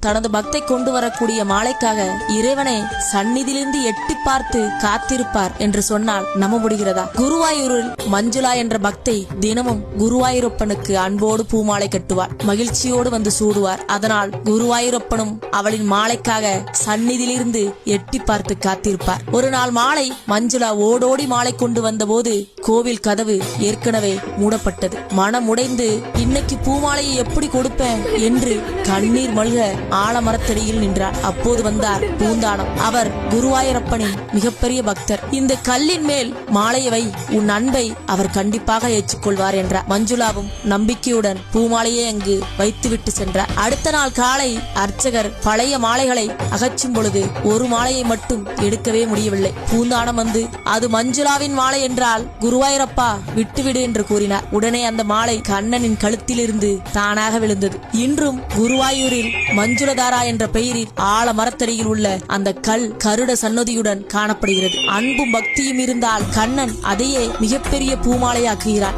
தனது பக்தை கொண்டு வரக்கூடிய மாலைக்காக இறைவனை சந்நிதியிலிருந்து எட்டி பார்த்து காத்திருப்பார் என்று சொன்னால் நம்ப முடிகிறதா? குருவாயூரில் மஞ்சுளா என்ற பக்தை தினமும் குருவாயூரப்பனுக்கு அன்போடு பூமாலை கட்டுவார், மகிழ்ச்சியோடு வந்து சூடுவார். அதனால் குருவாயூரப்பனும் அவளின் மாலைக்காக சந்நிதியிலிருந்து எட்டி பார்த்து காத்திருப்பார். ஒரு நாள் மாலை மஞ்சுளா ஓடோடி மாலை கொண்டு வந்த போது கோவில் கதவு ஏற்கனவே மூடப்பட்டது. மனமுடைந்து இன்னைக்கு பூமாலையை எப்படி கொடுப்பேன் என்று கண்ணீர் மல்க ஆலமரத்தடியில் நின்றார். அப்போது வந்தார் பூந்தானம். அவர் குருவாயூரப்பனின் மிகப்பெரிய பக்தர். இந்த கல்லின் மேல் மாலையை வை, உன் அன்பை அவர் கண்டிப்பாக ஏற்றுக்கொள்வார் என்றார். மஞ்சுளாவும் நம்பிக்கையுடன் பூமாலையை அங்கு வைத்துவிட்டு சென்றார். அடுத்த நாள் காலை அர்ச்சகர் பழைய மாலைகளை அகற்றும் பொழுது ஒரு மாலையை மட்டும் எடுக்கவே முடியவில்லை. பூந்தானம் வந்து அது மஞ்சுளாவின் மாலை என்றால் குருவாயூரப்பா விட்டுவிடு என்று கூறினார். உடனே அந்த மாலை கண்ணனின் கழுத்திலிருந்து தானாக விழுந்தது. இன்றும் குருவாயூரில் மஞ்சுளதாரா என்ற பெயரில் ஆல மரத்தடியில் உள்ள அந்த கல் கருட சன்னதியுடன் காணப்படுகிறது. அன்பும் பக்தியும் இருந்தால் கண்ணன் அதையே மிகப்பெரிய பூமாலையாக்குகிறார்.